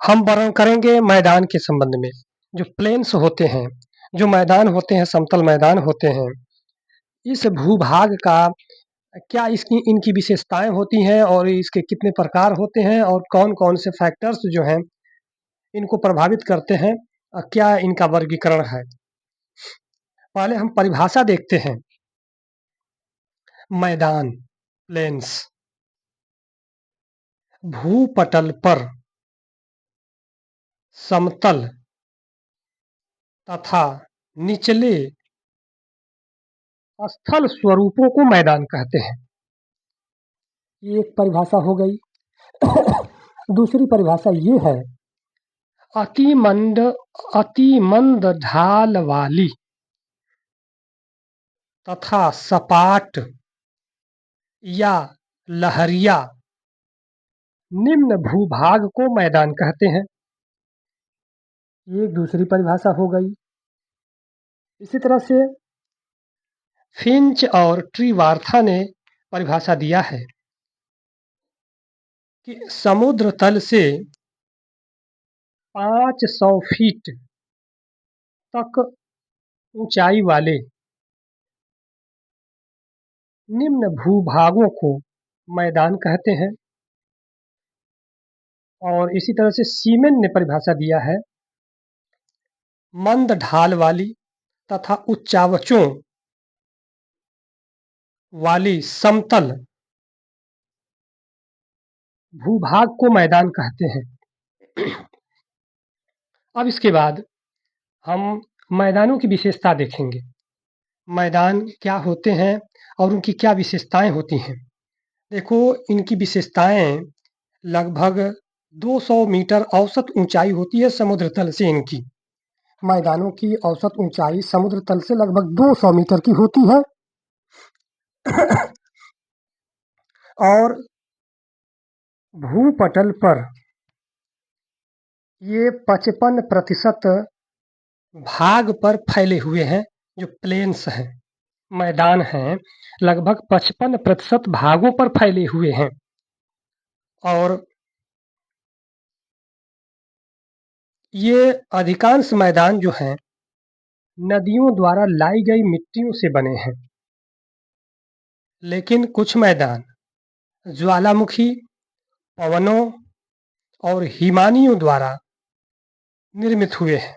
हम वर्णन करेंगे मैदान के संबंध में। जो प्लेन्स होते हैं, जो मैदान होते हैं, समतल मैदान होते हैं, इस भूभाग का क्या इसकी इनकी विशेषताएँ होती हैं और इसके कितने प्रकार होते हैं और कौन-कौन से फैक्टर्स जो हैं, इनको प्रभावित करते हैं क्या इनका वर्गीकरण है? पहले हम परिभाषा देखते हैं। मैदान, प्लेन्स, भूपटल पर समतल तथा निचले स्थल स्वरूपों को मैदान कहते हैं। ये एक परिभाषा हो गई। दूसरी परिभाषा ये है, अतिमंद ढाल वाली तथा सपाट या लहरिया निम्न भूभाग को मैदान कहते हैं। ये एक दूसरी परिभाषा हो गई। इसी तरह से फिंच और ट्रीवार्था ने परिभाषा दिया है कि समुद्र तल से 500 फीट तक ऊंचाई वाले निम्न भूभागों को मैदान कहते हैं। और इसी तरह से सीमेन ने परिभाषा दिया है, मंद ढाल वाली तथा उच्चावचों वाली समतल भूभाग को मैदान कहते हैं। अब इसके बाद हम मैदानों की विशेषता देखेंगे। मैदान क्या होते हैं और उनकी क्या विशेषताएं होती हैं। देखो, इनकी विशेषताएं लगभग 200 मीटर औसत ऊंचाई होती है समुद्र तल से। इनकी मैदानों की औसत ऊंचाई समुद्र तल से लगभग 200 मीटर की होती है। और भूपटल पर ये 55% भाग पर फैले हुए हैं। जो प्लेन्स हैं, मैदान हैं, लगभग 55% भागों पर फैले हुए हैं। और ये अधिकांश मैदान जो हैं, नदियों द्वारा लाई गई मिट्टियों से बने हैं। लेकिन कुछ मैदान ज्वालामुखी, पवनों और हिमानियों द्वारा निर्मित हुए हैं।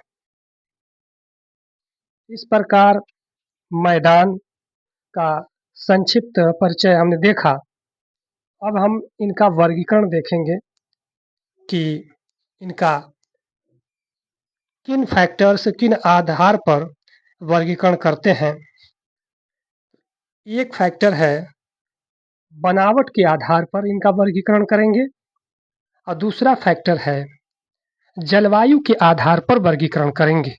इस प्रकार मैदान का संक्षिप्त परिचय हमने देखा। अब हम इनका वर्गीकरण देखेंगे कि इनका किन फैक्टर्स, किन आधार पर वर्गीकरण करते हैं। एक फैक्टर है, बनावट के आधार पर इनका वर्गीकरण करेंगे। और दूसरा फैक्टर है, जलवायु के आधार पर वर्गीकरण करेंगे।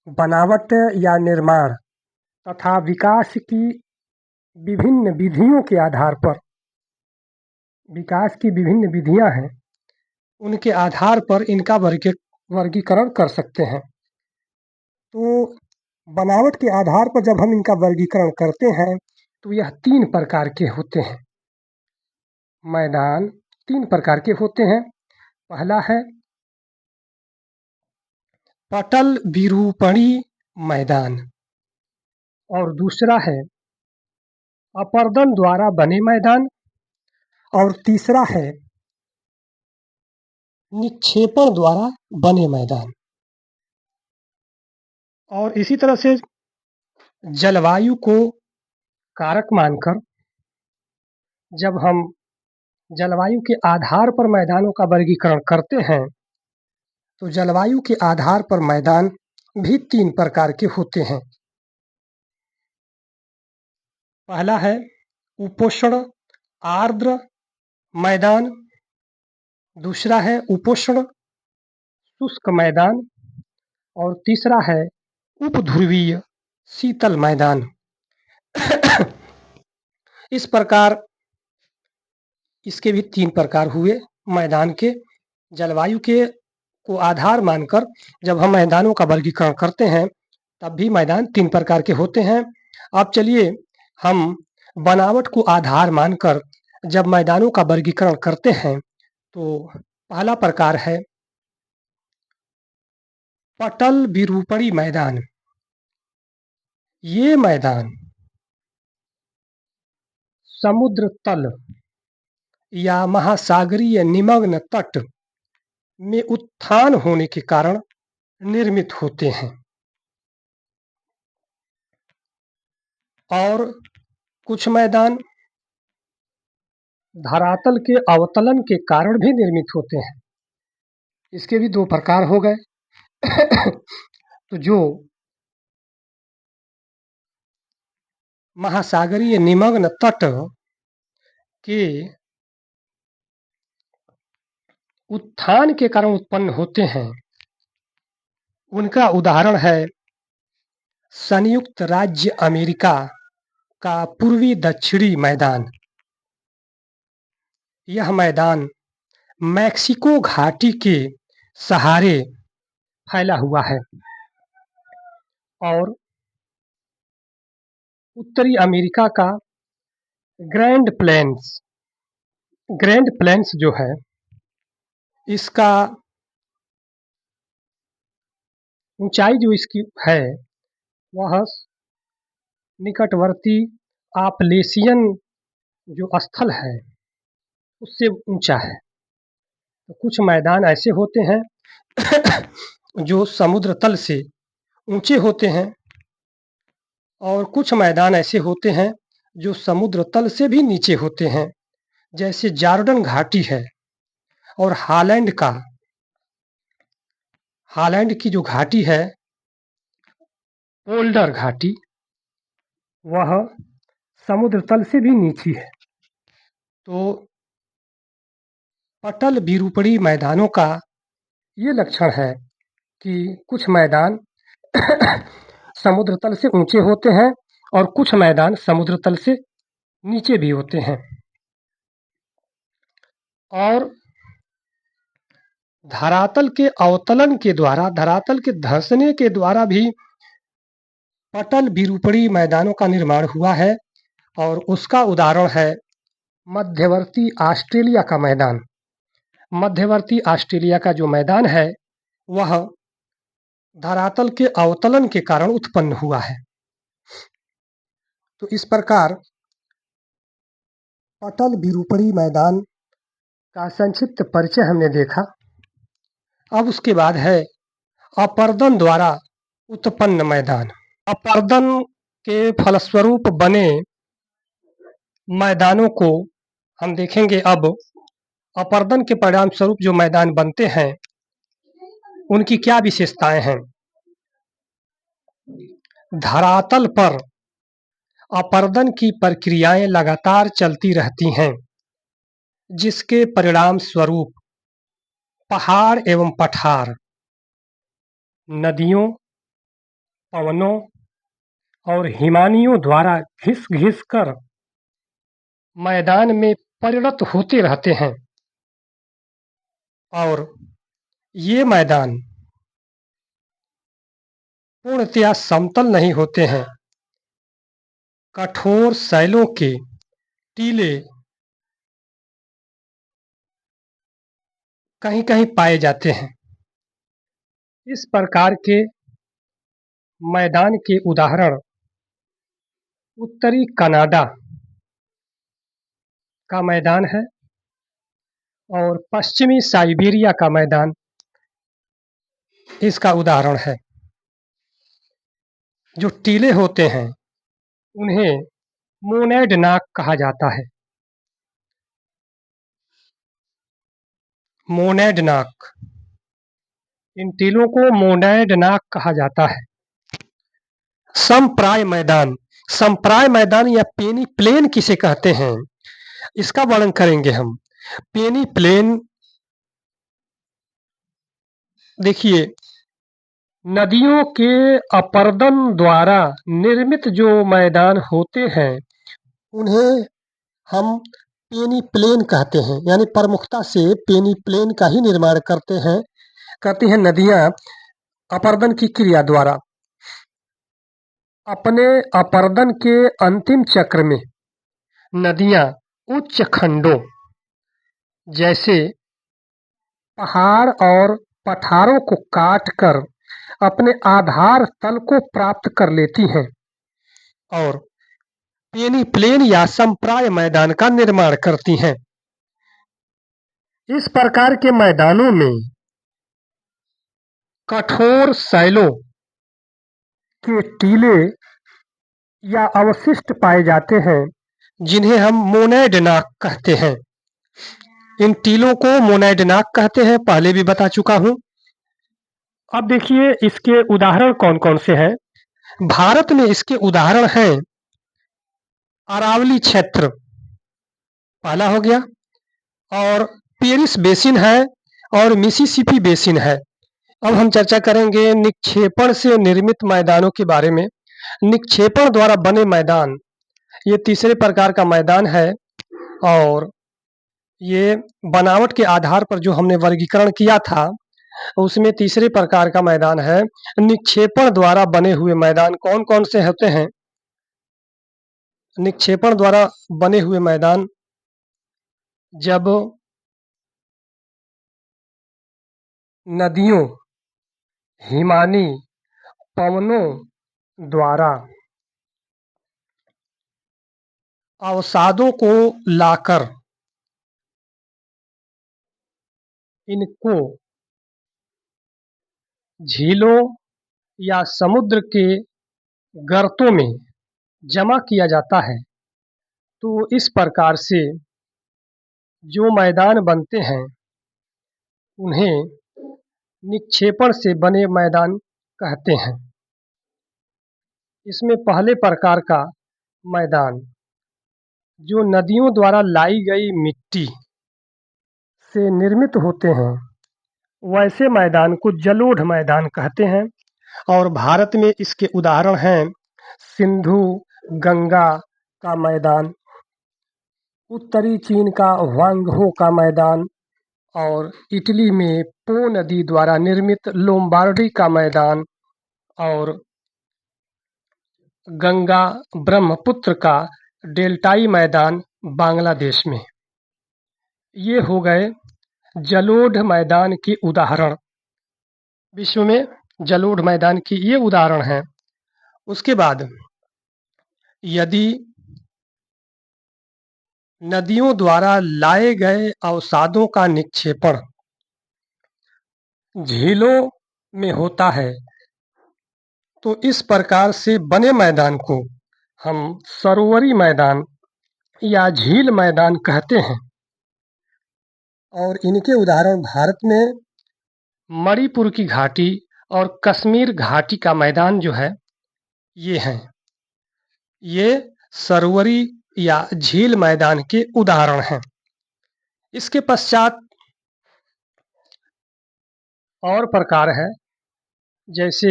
बनावट या निर्माण तथा विकास की विभिन्न विधियों के आधार पर, विकास की विभिन्न विधियां हैं, उनके आधार पर इनका वर्गीकरण कर सकते हैं। तो बनावट के आधार पर जब हम इनका वर्गीकरण करते हैं तो यह 3 प्रकार के होते हैं। मैदान 3 प्रकार के होते हैं। पहला है पटल विरूपणी मैदान, और दूसरा है अपर्दन द्वारा बने मैदान, और तीसरा है निक्षेपण द्वारा बने मैदान। और इसी तरह से जलवायु को कारक मानकर जब हम जलवायु के आधार पर मैदानों का वर्गीकरण करते हैं तो जलवायु के आधार पर मैदान भी 3 प्रकार के होते हैं। पहला है उपोष्ण आर्द्र मैदान, दूसरा है उपोष्ण शुष्क मैदान, और तीसरा है उपध्रुवीय शीतल मैदान। इस प्रकार इसके भी 3 प्रकार हुए मैदान के। जलवायु के को आधार मानकर जब हम मैदानों का वर्गीकरण करते हैं तब भी मैदान 3 प्रकार के होते हैं। अब चलिए हम बनावट को आधार मानकर जब मैदानों का वर्गीकरण करते हैं तो पहला प्रकार है पटल विरूपणी मैदान। ये मैदान समुद्र तल या महासागरीय निमग्न तट में उत्थान होने के कारण निर्मित होते हैं और कुछ मैदान धरातल के अवतलन के कारण भी निर्मित होते हैं। इसके भी दो प्रकार हो गए। तो जो महासागरीय निमग्न तट के उत्थान के कारण उत्पन्न होते हैं, उनका उदाहरण है संयुक्त राज्य अमेरिका का पूर्वी दक्षिणी मैदान। यह मैदान मैक्सिको घाटी के सहारे फैला हुआ है और उत्तरी अमेरिका का ग्रैंड प्लेन्स जो है, इसका ऊंचाई जो इसकी है वह निकटवर्ती आपलेशियन जो स्थल है उससे ऊंचा है। तो कुछ मैदान ऐसे होते हैं जो समुद्र तल से ऊंचे होते हैं और कुछ मैदान ऐसे होते हैं जो समुद्र तल से भी नीचे होते हैं, जैसे जॉर्डन घाटी है और हालैंड की जो घाटी है पोल्डर घाटी, वह समुद्र तल से भी नीची है। तो पटल विरूपणी मैदानों का ये लक्षण है कि कुछ मैदान समुद्र तल से ऊंचे होते हैं और कुछ मैदान समुद्र तल से नीचे भी होते हैं और धरातल के अवतलन के द्वारा, धरातल के धंसने के द्वारा भी पटल विरूपणी मैदानों का निर्माण हुआ है और उसका उदाहरण है मध्यवर्ती ऑस्ट्रेलिया का मैदान। मध्यवर्ती ऑस्ट्रेलिया का जो मैदान है वह धरातल के अवतलन के कारण उत्पन्न हुआ है। तो इस प्रकार पटल विरूपणी मैदान का संक्षिप्त परिचय हमने देखा। अब उसके बाद है अपर्दन द्वारा उत्पन्न मैदान। अपर्दन के फलस्वरूप बने मैदानों को हम देखेंगे। अब अपर्दन के परिणाम स्वरूप जो मैदान बनते हैं उनकी क्या विशेषताएं हैं। धरातल पर अपर्दन की प्रक्रियाएं लगातार चलती रहती हैं, जिसके परिणाम स्वरूप पहाड़ एवं पठार नदियों, पवनों और हिमानियों द्वारा घिस कर मैदान में परिणत होते रहते हैं और ये मैदान पूर्णतया समतल नहीं होते हैं। कठोर शैलों के टीले कहीं-कहीं पाए जाते हैं। इस प्रकार के मैदान के उदाहरण उत्तरी कनाडा का मैदान है और पश्चिमी साइबेरिया का मैदान इसका उदाहरण है। जो टीले होते हैं उन्हें मोनैडनाक कहा जाता है। मोनैडनाक, इन टीलों को मोनैडनाक कहा जाता है। समप्राय मैदान या पेनी प्लेन किसे कहते हैं, इसका वर्णन करेंगे हम। पेनी प्लेन देखिए, नदियों के अपर्दन द्वारा निर्मित जो मैदान होते हैं उन्हें हम पेनी प्लेन कहते हैं, यानी प्रमुखता से पेनी प्लेन का ही निर्माण करती हैं नदियां अपर्दन की क्रिया द्वारा। अपने अपर्दन के अंतिम चक्र में नदियां उच्च खंडों जैसे पहाड़ और पठारों को काटकर अपने आधार तल को प्राप्त कर लेती हैं और प्लेन या समप्राय मैदान का निर्माण करती हैं। इस प्रकार के मैदानों में कठोर शैलों के टीले या अवशिष्ट पाए जाते हैं, जिन्हें हम मोनैडनाक कहते हैं। इन टीलों को मोनैडनाक कहते हैं, पहले भी बता चुका हूं। अब देखिए इसके उदाहरण कौन कौन से हैं। भारत में इसके उदाहरण हैं अरावली क्षेत्र, पहला हो गया, और पेरिस बेसिन है और मिसिसिपी बेसिन है। अब हम चर्चा करेंगे निक्षेपण से निर्मित मैदानों के बारे में। निक्षेपण द्वारा बने मैदान, ये तीसरे प्रकार का मैदान है और ये बनावट के आधार पर जो हमने वर्गीकरण किया था, उसमें तीसरे प्रकार का मैदान है। निक्षेपण द्वारा बने हुए मैदान कौन कौन से होते हैं? निक्षेपण द्वारा बने हुए मैदान जब नदियों, हिमानी पवनों द्वारा अवसादों को लाकर इनको झीलों या समुद्र के गर्तों में जमा किया जाता है, तो इस प्रकार से जो मैदान बनते हैं उन्हें निक्षेपण से बने मैदान कहते हैं। इसमें पहले प्रकार का मैदान जो नदियों द्वारा लाई गई मिट्टी से निर्मित होते हैं, वैसे मैदान को जलोढ़ मैदान कहते हैं। और भारत में इसके उदाहरण हैं सिंधु गंगा का मैदान, उत्तरी चीन का वांगहो का मैदान और इटली में पो नदी द्वारा निर्मित लोम्बार्डी का मैदान और गंगा ब्रह्मपुत्र का डेल्टाई मैदान बांग्लादेश में। ये हो गए जलोढ़ मैदान के उदाहरण। विश्व में जलोढ़ मैदान की ये उदाहरण हैं। उसके बाद यदि नदियों द्वारा लाए गए अवसादों का निक्षेपण झीलों में होता है, तो इस प्रकार से बने मैदान को हम सरोवरी मैदान या झील मैदान कहते हैं। और इनके उदाहरण भारत में मणिपुर की घाटी और कश्मीर घाटी का मैदान जो है ये हैं। ये सरोवरी या झील मैदान के उदाहरण हैं। इसके पश्चात और प्रकार है, जैसे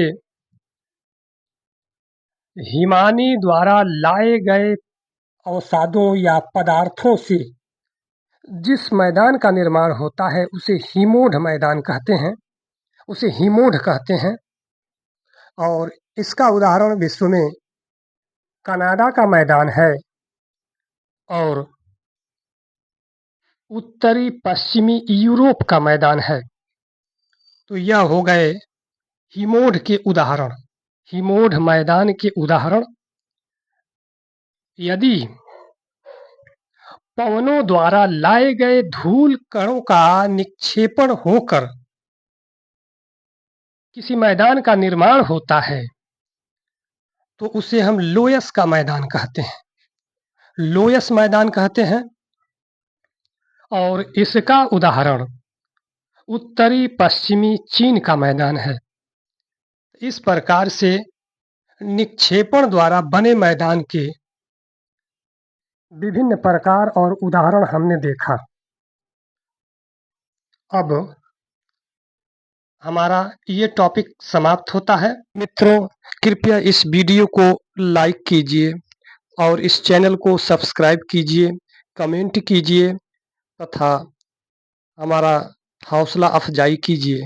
हिमानी द्वारा लाए गए अवसादों या पदार्थों से जिस मैदान का निर्माण होता है उसे हिमोढ़ मैदान कहते हैं, उसे हिमोढ़ कहते हैं। और इसका उदाहरण विश्व में कनाडा का मैदान है और उत्तरी पश्चिमी यूरोप का मैदान है। तो यह हो गए हिमोढ़ के उदाहरण, हिमोढ़ मैदान के उदाहरण। यदि पवनों द्वारा लाए गए धूल कणों का निक्षेपण होकर किसी मैदान का निर्माण होता है, तो उसे हम लोयस का मैदान कहते हैं, लोयस मैदान कहते हैं। और इसका उदाहरण उत्तरी पश्चिमी चीन का मैदान है। इस प्रकार से निक्षेपण द्वारा बने मैदान के विभिन्न प्रकार और उदाहरण हमने देखा। अब हमारा ये टॉपिक समाप्त होता है। मित्रों, कृपया इस वीडियो को लाइक कीजिए और इस चैनल को सब्सक्राइब कीजिए, कमेंट कीजिए तथा हमारा हौसला अफजाई कीजिए।